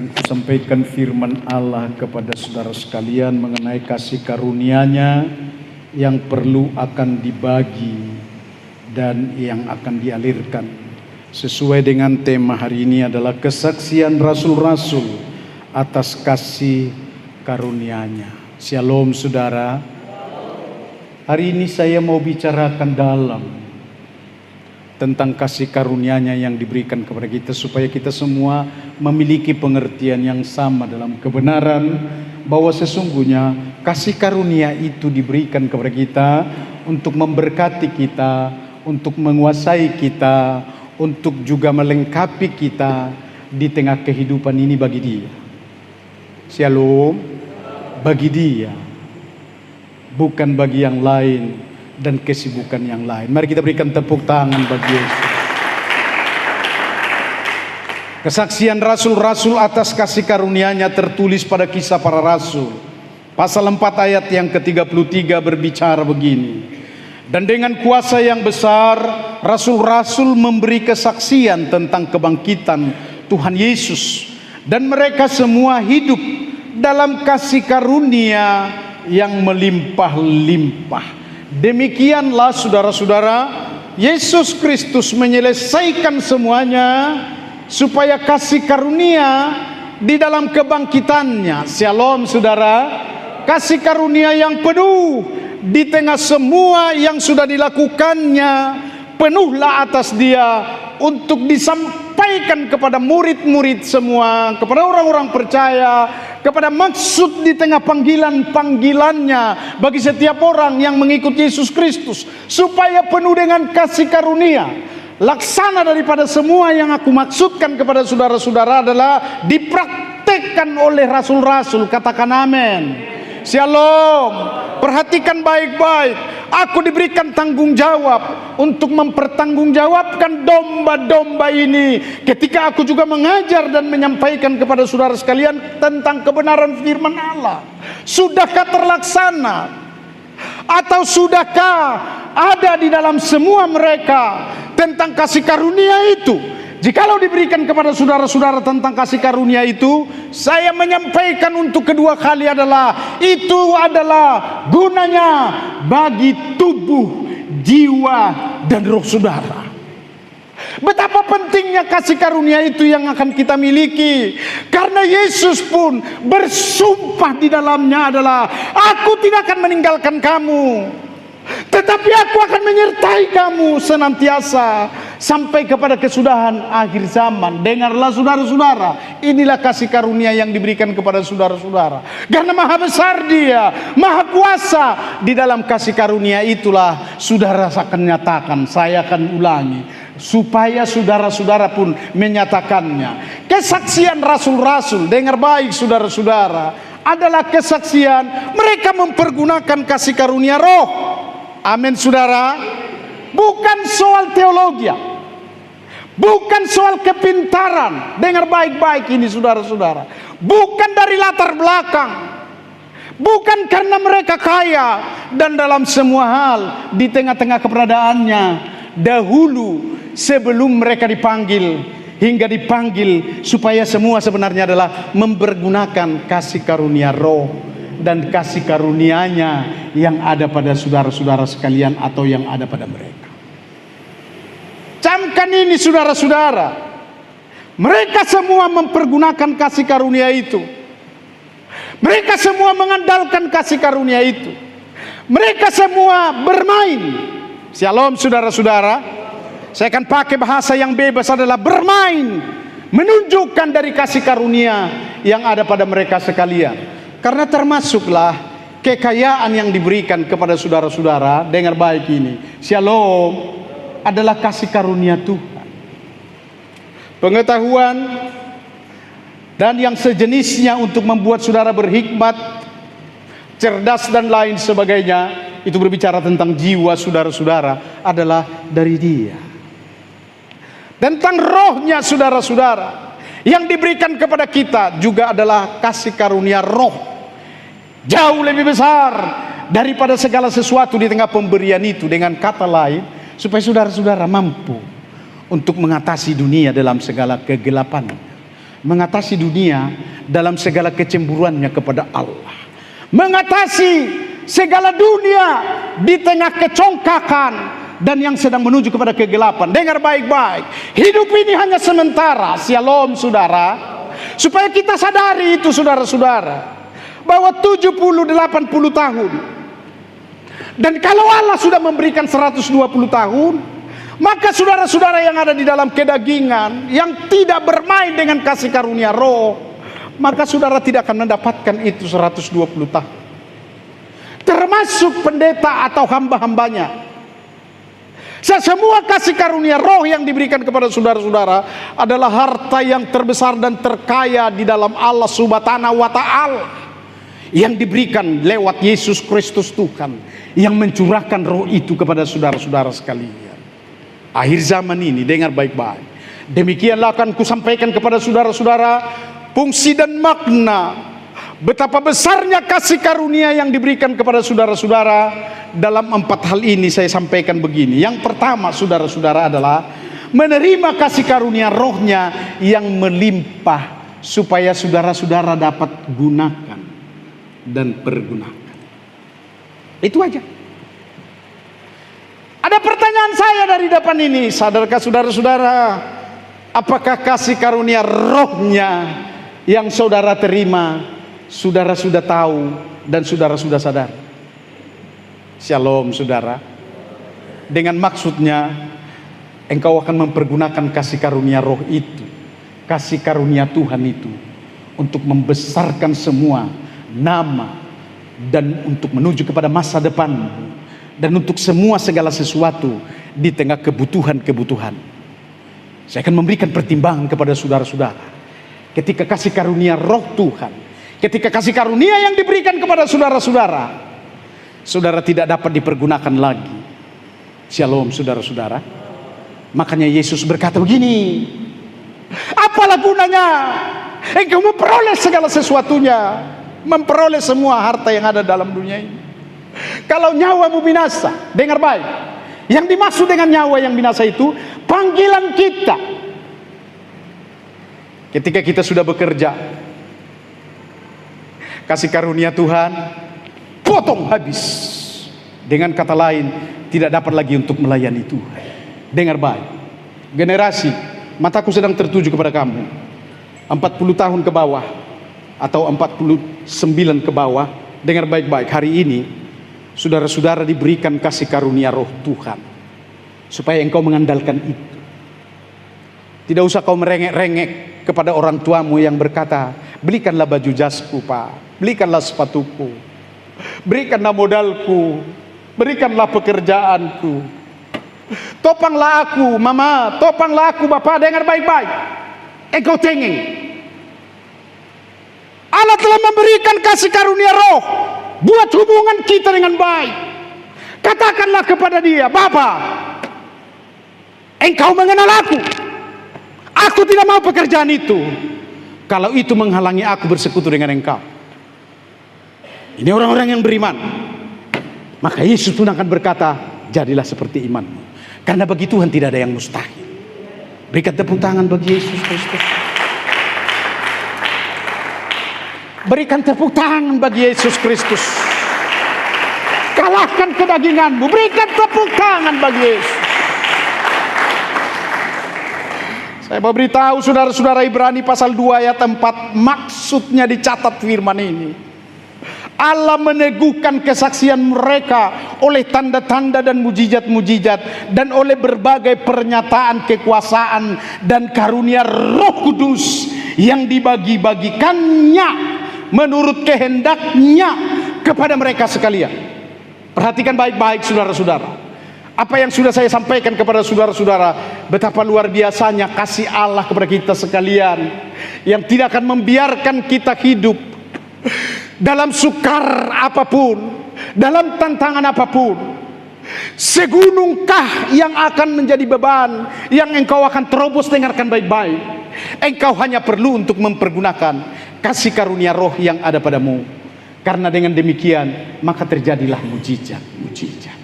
akan kusampaikan firman Allah kepada saudara sekalian mengenai kasih karunia-Nya yang perlu akan dibagi dan yang akan dialirkan. Sesuai dengan tema hari ini adalah kesaksian rasul-rasul atas kasih karunia-Nya. Shalom saudara. Hari ini saya mau bicarakan dalam tentang kasih karunia-Nya yang diberikan kepada kita, supaya kita semua memiliki pengertian yang sama dalam kebenaran bahwa sesungguhnya kasih karunia itu diberikan kepada kita untuk memberkati kita, untuk menguasai kita, untuk juga melengkapi kita di tengah kehidupan ini bagi Dia. Shalom, bagi Dia, bukan bagi yang lain dan kesibukan yang lain. Mari kita berikan tepuk tangan bagi Yesus. Kesaksian rasul-rasul atas kasih karunia-Nya tertulis pada Kisah Para Rasul pasal 4 ayat yang ke-33 berbicara begini. Dan dengan kuasa yang besar rasul-rasul memberi kesaksian tentang kebangkitan Tuhan Yesus, dan mereka semua hidup dalam kasih karunia yang melimpah-limpah. Demikianlah saudara-saudara, Yesus Kristus menyelesaikan semuanya supaya kasih karunia di dalam kebangkitannya. Shalom saudara. Kasih karunia yang penuh di tengah semua yang sudah dilakukannya, penuhlah atas Dia untuk disampaikan kepada murid-murid semua, kepada orang-orang percaya, kepada maksud di tengah panggilan-panggilannya bagi setiap orang yang mengikut Yesus Kristus, supaya penuh dengan kasih karunia. Laksana daripada semua yang aku maksudkan kepada saudara-saudara adalah dipraktekkan oleh rasul-rasul. Katakan amin. Shalom. Perhatikan baik-baik. Aku diberikan tanggung jawab untuk mempertanggungjawabkan domba-domba ini, ketika aku juga mengajar dan menyampaikan kepada saudara sekalian tentang kebenaran firman Allah. Sudahkah terlaksana? Atau sudahkah ada di dalam semua mereka tentang kasih karunia itu? Jikalau diberikan kepada saudara-saudara tentang kasih karunia itu, saya menyampaikan untuk kedua kali adalah itu adalah gunanya bagi tubuh, jiwa, dan roh saudara. Betapa pentingnya kasih karunia itu yang akan kita miliki, karena Yesus pun bersumpah di dalamnya adalah, aku tidak akan meninggalkan kamu, tetapi aku akan menyertai kamu senantiasa sampai kepada kesudahan akhir zaman. Dengarlah saudara-saudara, inilah kasih karunia yang diberikan kepada saudara-saudara. Karena maha besar Dia, maha kuasa. Di dalam kasih karunia itulah saudara akan nyatakan, saya akan ulangi, supaya saudara-saudara pun menyatakannya. Kesaksian rasul-rasul, dengar baik saudara-saudara, adalah kesaksian mereka mempergunakan kasih karunia roh. Amin saudara. Bukan soal teologi, bukan soal kepintaran. Dengar baik-baik ini saudara-saudara. Bukan dari latar belakang, bukan karena mereka kaya, dan dalam semua hal di tengah-tengah keberadaannya dahulu sebelum mereka dipanggil hingga dipanggil, supaya semua sebenarnya adalah mempergunakan kasih karunia roh dan kasih karunia-Nya yang ada pada saudara-saudara sekalian atau yang ada pada mereka. Camkan ini saudara-saudara, mereka semua mempergunakan kasih karunia itu. Mereka semua mengandalkan kasih karunia itu. Mereka semua bermain. Shalom saudara-saudara. Saya akan pakai bahasa yang bebas, adalah bermain, menunjukkan dari kasih karunia yang ada pada mereka sekalian. Karena termasuklah kekayaan yang diberikan kepada saudara-saudara. Dengar baik ini, shalom, adalah kasih karunia Tuhan. Pengetahuan dan yang sejenisnya untuk membuat saudara berhikmat, cerdas dan lain sebagainya, itu berbicara tentang jiwa saudara-saudara, adalah dari Dia. Tentang rohnya saudara-saudara yang diberikan kepada kita juga adalah kasih karunia roh. Jauh lebih besar daripada segala sesuatu di tengah pemberian itu. Dengan kata lain, supaya saudara-saudara mampu untuk mengatasi dunia dalam segala kegelapan, mengatasi dunia dalam segala kecemburuannya kepada Allah, mengatasi segala dunia di tengah kecongkakan dan yang sedang menuju kepada kegelapan. Dengar baik-baik, hidup ini hanya sementara. Shalom saudara, supaya kita sadari itu saudara-saudara, bahwa 70-80 tahun, dan kalau Allah sudah memberikan 120 tahun, maka saudara-saudara yang ada di dalam kedagingan, yang tidak bermain dengan kasih karunia roh, maka saudara tidak akan mendapatkan itu 120 tahun. Termasuk pendeta atau hamba-hambanya. Semua kasih karunia roh yang diberikan kepada saudara-saudara adalah harta yang terbesar dan terkaya di dalam Allah Subhanahu wa Ta'ala, yang diberikan lewat Yesus Kristus Tuhan, yang mencurahkan roh itu kepada saudara-saudara sekalian. Akhir zaman ini, dengar baik-baik, demikianlah akan kusampaikan kepada saudara-saudara fungsi dan makna betapa besarnya kasih karunia yang diberikan kepada saudara-saudara. Dalam 4 hal ini saya sampaikan begini. Yang pertama saudara-saudara adalah menerima kasih karunia rohnya yang melimpah, supaya saudara-saudara dapat gunakan dan pergunakan. Itu aja. Ada pertanyaan saya dari depan ini, sadarkah saudara-saudara, apakah kasih karunia rohnya yang saudara terima, saudara sudah tahu dan saudara sudah sadar? Shalom saudara. Dengan maksudnya engkau akan mempergunakan kasih karunia roh itu, kasih karunia Tuhan itu, untuk membesarkan semua nama, dan untuk menuju kepada masa depan, dan untuk semua segala sesuatu di tengah kebutuhan-kebutuhan. Saya akan memberikan pertimbangan kepada saudara-saudara. Ketika kasih karunia roh Tuhan, ketika kasih karunia yang diberikan kepada saudara-saudara, saudara tidak dapat dipergunakan lagi. Shalom saudara-saudara. Makanya Yesus berkata begini, apalah gunanya engkau memperoleh segala sesuatunya, memperoleh semua harta yang ada dalam dunia ini, kalau nyawamu binasa. Dengar baik, yang dimaksud dengan nyawa yang binasa itu panggilan kita. Ketika kita sudah bekerja, kasih karunia Tuhan potong habis. Dengan kata lain, tidak dapat lagi untuk melayani Tuhan. Dengar baik, generasi, mataku sedang tertuju kepada kamu, 40 tahun ke bawah atau 49 ke bawah. Dengar baik-baik, hari ini saudara-saudara diberikan kasih karunia roh Tuhan, supaya engkau mengandalkan itu. Tidak usah kau merengek-rengek kepada orang tuamu yang berkata, belikanlah baju jasku pak, belikanlah sepatuku, berikanlah modalku, berikanlah pekerjaanku, topanglah aku mama, topanglah aku bapak. Dengar baik-baik, engkau cengeng. Allah telah memberikan kasih karunia roh buat hubungan kita dengan baik. Katakanlah kepada dia, Bapa, engkau mengenal aku tidak mau pekerjaan itu, kalau itu menghalangi aku bersekutu dengan engkau. Ini orang-orang yang beriman. Maka Yesus pun akan berkata, jadilah seperti imanmu, karena bagi Tuhan tidak ada yang mustahil. Berikan tepuk tangan bagi Yesus Kristus. Berikan tepuk tangan bagi Yesus Kristus. Kalahkan kedaginganmu. Berikan tepuk tangan bagi Yesus. Saya mau beritahu saudara-saudara, Ibrani pasal 2 ayat 4, maksudnya dicatat firman ini. Allah meneguhkan kesaksian mereka oleh tanda-tanda dan mujizat-mujizat, dan oleh berbagai pernyataan kekuasaan dan karunia Roh Kudus yang dibagi-bagikannya menurut kehendaknya kepada mereka sekalian. Perhatikan baik-baik saudara-saudara, apa yang sudah saya sampaikan kepada saudara-saudara, betapa luar biasanya kasih Allah kepada kita sekalian, yang tidak akan membiarkan kita hidup dalam sukar apapun, dalam tantangan apapun. Segunungkah yang akan menjadi beban yang engkau akan terobos? Dengarkan baik-baik, engkau hanya perlu untuk mempergunakan kasih karunia roh yang ada padamu. Karena dengan demikian maka terjadilah mujizat-mujizat.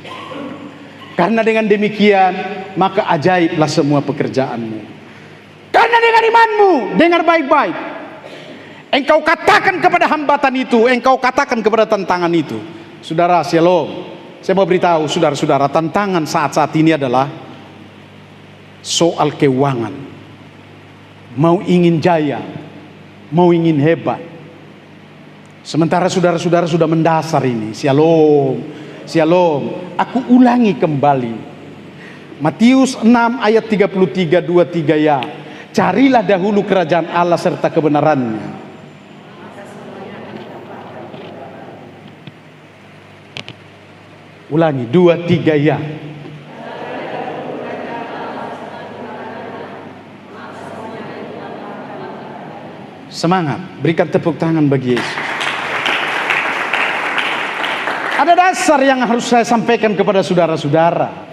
Karena dengan demikian maka ajaiblah semua pekerjaanmu. Karena Karena dengan imanmu, dengar baik-baik, engkau katakan kepada hambatan itu, engkau katakan kepada tantangan itu. Saudara, shalom. Saya mau beritahu saudara-saudara, tantangan saat-saat ini adalah soal keuangan. Mau ingin jaya, mau ingin hebat. Sementara saudara-saudara sudah mendasar ini. Shalom, shalom. Aku ulangi kembali. Matius 6 ayat 33, 23 ya. Carilah dahulu kerajaan Allah serta kebenarannya. Ulangi, 2, 3 ya. Semangat, berikan tepuk tangan bagi Yesus. Ada dasar yang harus saya sampaikan kepada saudara-saudara.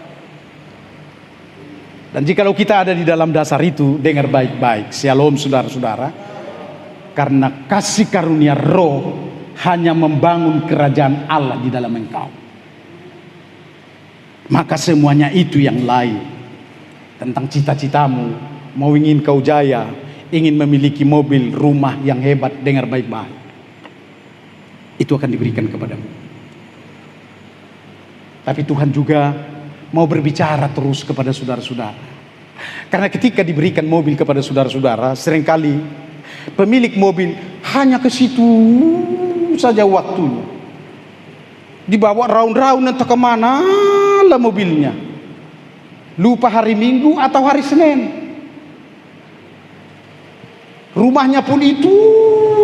Dan jikalau kita ada di dalam dasar itu, dengar baik-baik. Shalom saudara-saudara. Karena kasih karunia roh hanya membangun kerajaan Allah di dalam engkau. Maka semuanya itu yang lain tentang cita-citamu, mau ingin kau jaya, ingin memiliki mobil, rumah yang hebat, dengar baik-baik, itu akan diberikan kepadamu. Tapi Tuhan juga mau berbicara terus kepada saudara-saudara. Karena ketika diberikan mobil kepada saudara-saudara, seringkali pemilik mobil hanya ke situ saja waktunya. Dibawa round-round entah kemana lah mobilnya. Lupa hari Minggu atau hari Senin. Rumahnya pun itu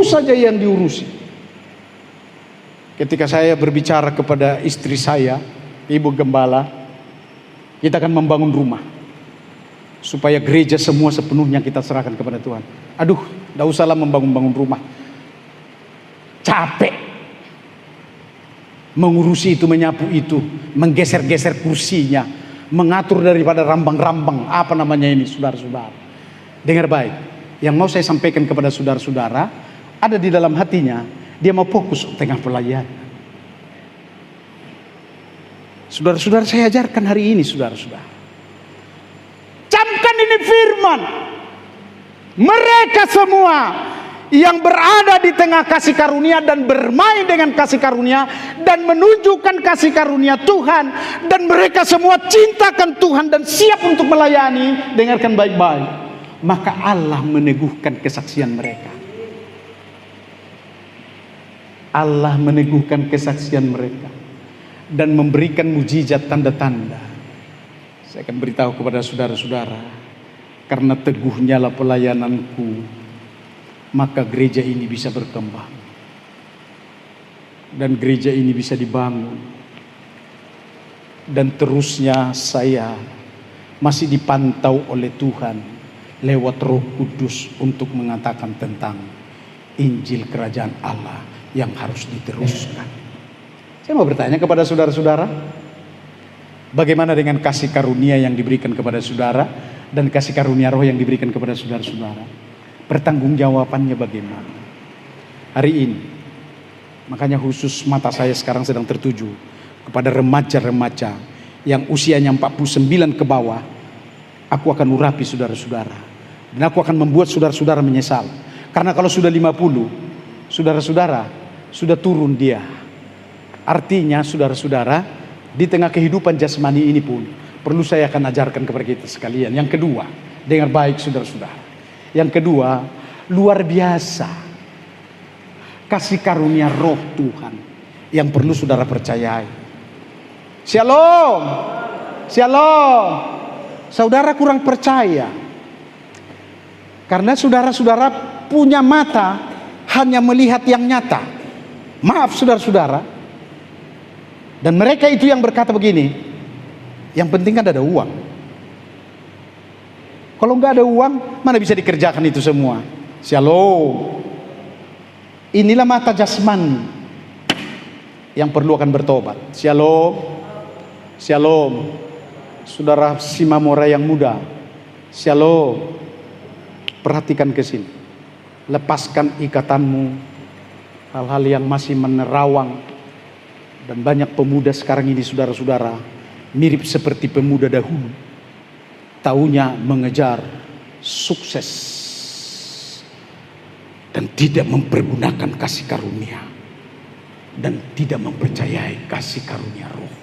saja yang diurusi. Ketika saya berbicara kepada istri saya, Ibu Gembala, kita akan membangun rumah supaya gereja semua sepenuhnya kita serahkan kepada Tuhan. Aduh, tidak usahlah membangun rumah, capek mengurusi itu, menyapu itu, menggeser-geser kursinya, mengatur daripada rambang-rambang apa namanya ini, saudara-saudara. Dengar baik, yang mau saya sampaikan kepada saudara-saudara ada di dalam hatinya, dia mau fokus tengah pelayanan. Saudara-saudara, saya ajarkan hari ini, saudara-saudara, camkan ini firman. Mereka semua yang berada di tengah kasih karunia dan bermain dengan kasih karunia dan menunjukkan kasih karunia Tuhan, dan mereka semua cintakan Tuhan dan siap untuk melayani, dengarkan baik-baik, maka Allah meneguhkan kesaksian mereka. Allah meneguhkan kesaksian mereka dan memberikan mujizat tanda-tanda. Saya akan beritahu kepada saudara-saudara, karena teguhnya lah pelayananku, maka gereja ini bisa berkembang dan gereja ini bisa dibangun. Dan terusnya saya masih dipantau oleh Tuhan lewat Roh Kudus untuk mengatakan tentang Injil Kerajaan Allah yang harus diteruskan. Saya mau bertanya kepada saudara-saudara, bagaimana dengan kasih karunia yang diberikan kepada saudara dan kasih karunia roh yang diberikan kepada saudara-saudara? Pertanggungjawabannya bagaimana? Hari ini, makanya khusus mata saya sekarang sedang tertuju kepada remaja-remaja yang usianya 49 ke bawah. Aku akan urapi saudara-saudara, dan aku akan membuat saudara-saudara menyesal. Karena kalau sudah 50, saudara-saudara sudah turun dia. Artinya saudara-saudara, di tengah kehidupan jasmani ini pun perlu saya akan ajarkan kepada kita sekalian. Yang kedua, dengar baik saudara-saudara. Yang kedua, luar biasa kasih karunia roh Tuhan yang perlu saudara percayai. Shalom, shalom. Saudara kurang percaya karena saudara-saudara punya mata hanya melihat yang nyata. Maaf saudara-saudara. Dan mereka itu yang berkata begini, yang penting kan ada uang. Kalau nggak ada uang, mana bisa dikerjakan itu semua? Shalom. Inilah mata jasmani yang perlu akan bertobat. Shalom, shalom. Saudara Simamora yang muda, shalom. Perhatikan ke sini. Lepaskan ikatanmu, hal-hal yang masih menerawang. Dan banyak pemuda sekarang ini saudara-saudara mirip seperti pemuda dahulu. Taunya mengejar sukses dan tidak mempergunakan kasih karunia dan tidak mempercayai kasih karunia roh.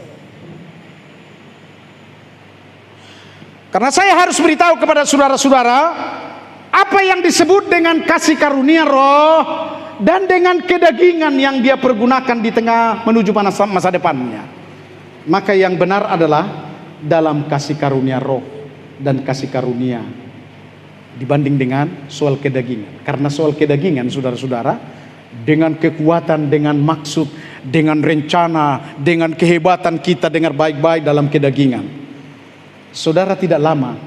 Karena saya harus beritahu kepada saudara-saudara apa yang disebut dengan kasih karunia roh dan dengan kedagingan yang dia pergunakan di tengah menuju masa depannya. Maka yang benar adalah dalam kasih karunia roh dan kasih karunia dibanding dengan soal kedagingan. Karena soal kedagingan, saudara-saudara, dengan kekuatan, dengan maksud, dengan rencana, dengan kehebatan kita dengar baik-baik dalam kedagingan, saudara tidak lama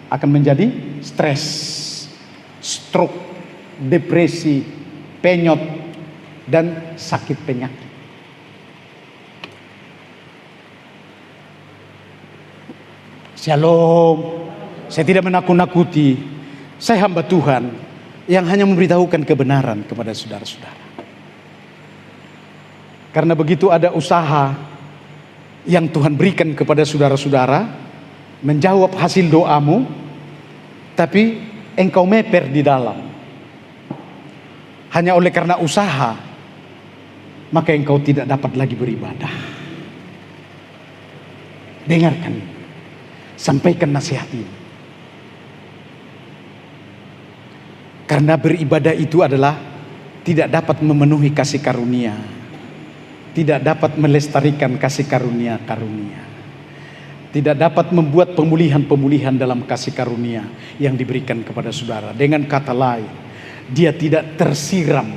akan menjadi stres, stroke, depresi, penyot, dan sakit penyakit. Shalom. Saya tidak menakut-nakuti. Saya hamba Tuhan yang hanya memberitahukan kebenaran kepada saudara-saudara. Karena begitu ada usaha yang Tuhan berikan kepada saudara-saudara, menjawab hasil doamu, tapi engkau meper di dalam. Hanya oleh karena usaha, maka engkau tidak dapat lagi beribadah. Dengarkan, sampaikan nasihat ini. Karena beribadah itu adalah tidak dapat memenuhi kasih karunia, tidak dapat melestarikan kasih karunia-karunia, tidak dapat membuat pemulihan-pemulihan dalam kasih karunia yang diberikan kepada saudara. Dengan kata lain, dia tidak tersiram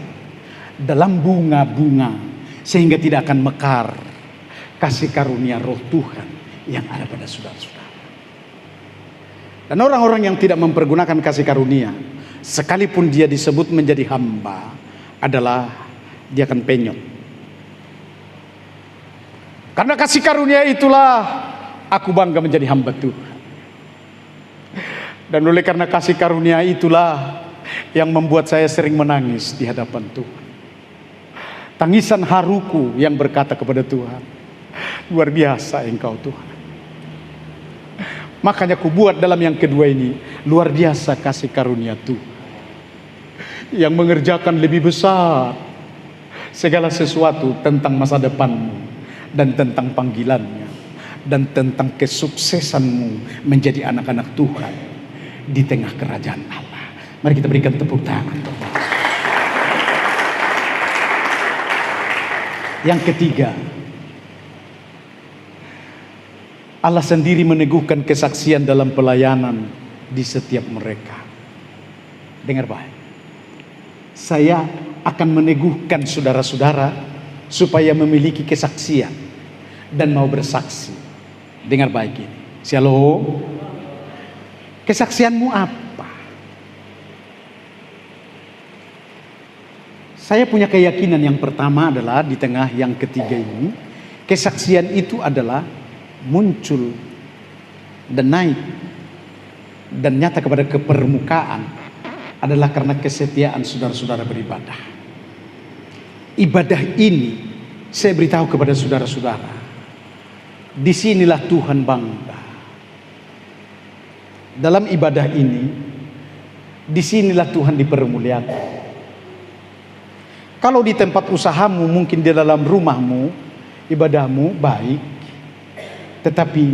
dalam bunga-bunga sehingga tidak akan mekar kasih karunia roh Tuhan yang ada pada saudara-saudara. Dan orang-orang yang tidak mempergunakan kasih karunia, sekalipun dia disebut menjadi hamba, adalah dia akan penyot. Karena kasih karunia itulah aku bangga menjadi hamba Tuhan. Dan oleh karena kasih karunia itulah yang membuat saya sering menangis di hadapan Tuhan. Tangisan haruku yang berkata kepada Tuhan, luar biasa engkau Tuhan. Makanya ku buat dalam yang kedua ini, luar biasa kasih karunia Tuhan yang mengerjakan lebih besar segala sesuatu tentang masa depanmu dan tentang panggilannya dan tentang kesuksesanmu menjadi anak-anak Tuhan di tengah kerajaan Allah. Mari kita berikan tepuk tangan. Yang ketiga, Allah sendiri meneguhkan kesaksian dalam pelayanan di setiap mereka. Dengar baik. Saya akan meneguhkan saudara-saudara supaya memiliki kesaksian dan mau bersaksi. Dengar baik ini. Shalom. Kesaksianmu apa? Saya punya keyakinan yang pertama adalah di tengah yang ketiga ini, kesaksian itu adalah muncul dan naik dan nyata kepada kepermukaan adalah karena kesetiaan saudara-saudara beribadah. Ibadah ini saya beritahu kepada saudara-saudara, disinilah Tuhan bangga. Dalam ibadah ini, disinilah Tuhan dipermuliakan. Kalau di tempat usahamu, mungkin di dalam rumahmu, ibadahmu baik, tetapi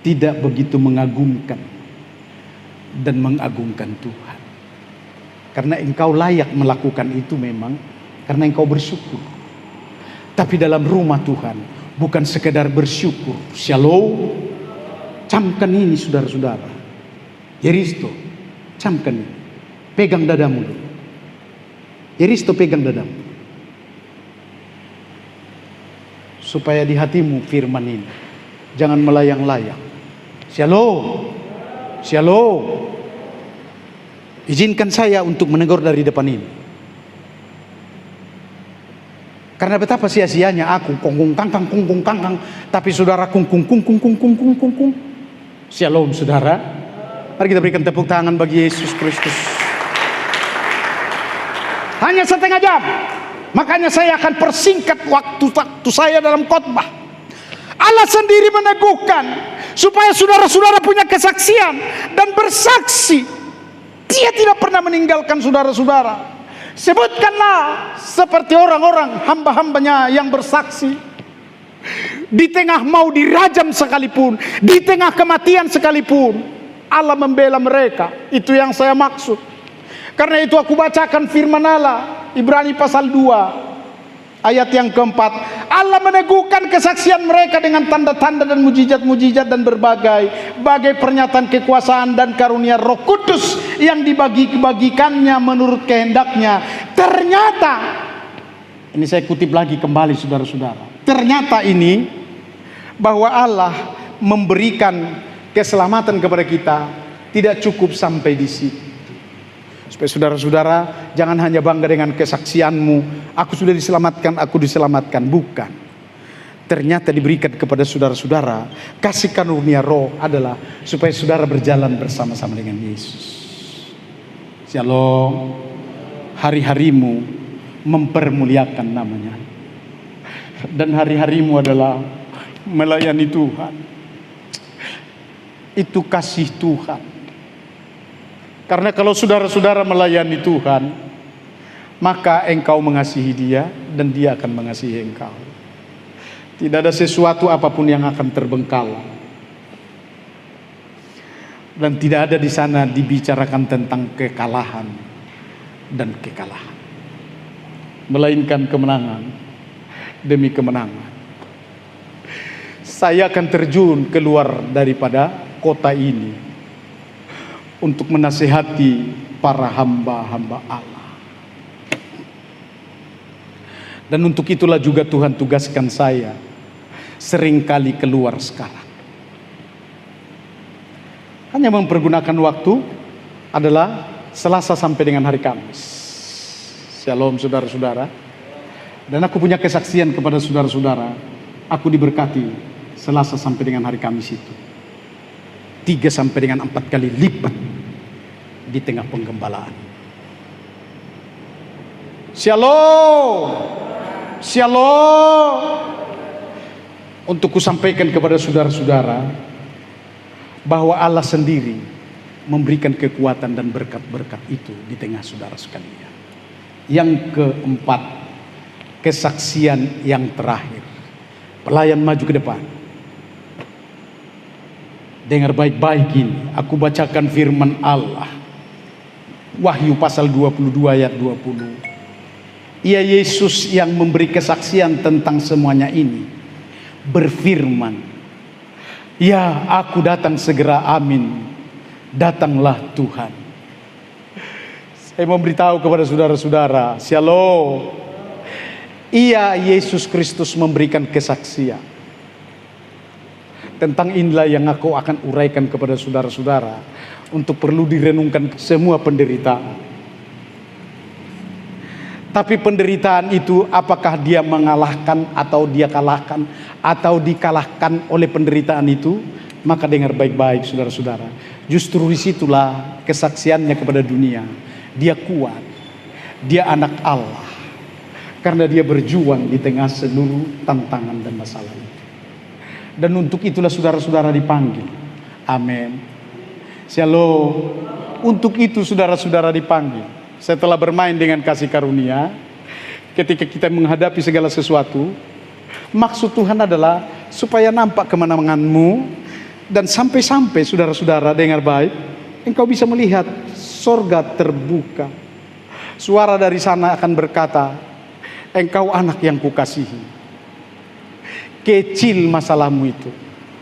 tidak begitu mengagumkan dan mengagungkan Tuhan. Karena engkau layak melakukan itu memang karena engkau bersyukur. Tapi dalam rumah Tuhan bukan sekedar bersyukur. Shalom. Camkan ini saudara-saudara. Yeristo, camkan ini. Pegang dadamu dulu. Yeristo, pegang dadamu. Supaya di hatimu firman ini jangan melayang-layang. Shalom. Shalom. Izinkan saya untuk menegur dari depan ini. Karena betapa sia-sianya aku kungkung kangkang, tapi saudara kungkung. Shalom saudara. Mari kita berikan tepuk tangan bagi Yesus Kristus. Hanya setengah jam. Makanya saya akan persingkat waktu saya dalam khotbah. Allah sendiri meneguhkan supaya saudara-saudara punya kesaksian dan bersaksi Dia tidak pernah meninggalkan saudara-saudara. Sebutkanlah seperti orang-orang hamba-hambanya yang bersaksi. Di tengah mau dirajam sekalipun, di tengah kematian sekalipun, Allah membela mereka. Itu yang saya maksud. Karena itu aku bacakan firman Allah, Ibrani pasal 2 ayat yang keempat. Allah meneguhkan kesaksian mereka dengan tanda-tanda dan mujizat-mujizat dan berbagai pernyataan kekuasaan dan karunia Roh Kudus yang dibagi-bagikannya menurut kehendaknya. Ternyata, ini saya kutip lagi kembali saudara-saudara, ternyata ini bahwa Allah memberikan keselamatan kepada kita tidak cukup sampai di situ. Supaya saudara-saudara jangan hanya bangga dengan kesaksianmu, aku sudah diselamatkan, aku diselamatkan. Bukan. Ternyata diberikan kepada saudara-saudara kasih karunia Roh adalah supaya saudara berjalan bersama-sama dengan Yesus. Shalom. Hari-harimu mempermuliakan namanya. Dan hari-harimu adalah melayani Tuhan. Itu kasih Tuhan. Karena kalau saudara-saudara melayani Tuhan, maka engkau mengasihi Dia dan Dia akan mengasihi engkau. Tidak ada sesuatu apapun yang akan terbengkalai. Dan tidak ada di sana dibicarakan tentang kekalahan dan kekalahan. Melainkan kemenangan demi kemenangan. Saya akan terjun keluar daripada kota ini untuk menasihati para hamba-hamba Allah. Dan untuk itulah juga Tuhan tugaskan saya seringkali keluar sekarang. Hanya mempergunakan waktu adalah Selasa sampai dengan hari Kamis. Shalom saudara-saudara. Dan aku punya kesaksian kepada saudara-saudara. Aku diberkati Selasa sampai dengan hari Kamis itu 3 sampai dengan 4 kali lipat di tengah penggembalaan. Shalom. Shalom. Untuk kusampaikan kepada saudara-saudara bahwa Allah sendiri memberikan kekuatan dan berkat-berkat itu di tengah saudara sekalian. Yang keempat, kesaksian yang terakhir. Pelayan maju ke depan. Dengar baik-baik ini, aku bacakan firman Allah. Wahyu pasal 22 ayat 20. Ia Yesus yang memberi kesaksian tentang semuanya ini. Berfirman, ya aku datang segera, amin. Datanglah Tuhan. Saya memberitahu kepada saudara-saudara, shalom. Ia Yesus Kristus memberikan kesaksian. Tentang inilah yang aku akan uraikan kepada saudara-saudara untuk perlu direnungkan semua penderitaan. Tapi penderitaan itu apakah dia mengalahkan atau dia kalahkan atau dikalahkan oleh penderitaan itu? Maka dengar baik-baik saudara-saudara. Justru disitulah kesaksiannya kepada dunia. Dia kuat. Dia anak Allah. Karena dia berjuang di tengah seluruh tantangan dan masalah itu. Dan untuk itulah saudara-saudara dipanggil. Amin. Shalom. Untuk itu saudara-saudara dipanggil. Setelah bermain dengan kasih karunia, ketika kita menghadapi segala sesuatu, maksud Tuhan adalah supaya nampak kemenanganmu. Dan sampai-sampai saudara-saudara dengar baik, engkau bisa melihat sorga terbuka. Suara dari sana akan berkata, engkau anak yang kukasihi. Kecil masalahmu itu.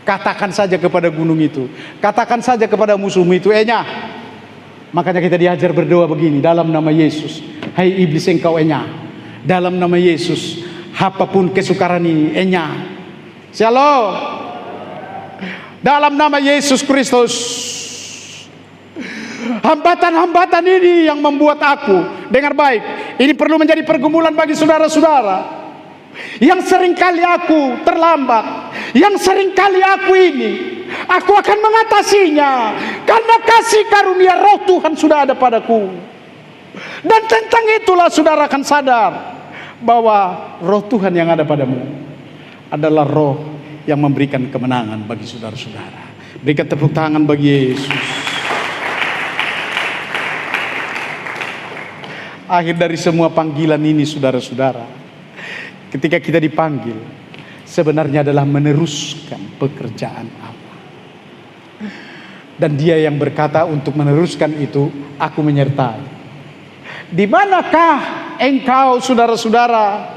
Katakan saja kepada gunung itu. Katakan saja kepada musuhmu itu, enyah. Makanya kita diajar berdoa begini, dalam nama Yesus. Hai iblis engkau enyah. Dalam nama Yesus, apapun kesukaran ini, enyah. Shalom. Dalam nama Yesus Kristus. Hambatan-hambatan ini yang membuat aku, dengar baik, ini perlu menjadi pergumulan bagi saudara-saudara. Yang seringkali aku terlambat, yang seringkali aku ini, aku akan mengatasinya. Karena kasih karunia Roh Tuhan sudah ada padaku. Dan tentang itulah saudara akan sadar bahwa Roh Tuhan yang ada padamu adalah Roh yang memberikan kemenangan bagi saudara-saudara. Berikan tepuk tangan bagi Yesus. akhir dari semua panggilan ini saudara-saudara, ketika kita dipanggil, sebenarnya adalah meneruskan pekerjaan Allah. Dan Dia yang berkata untuk meneruskan itu, aku menyertai. Di manakah engkau saudara-saudara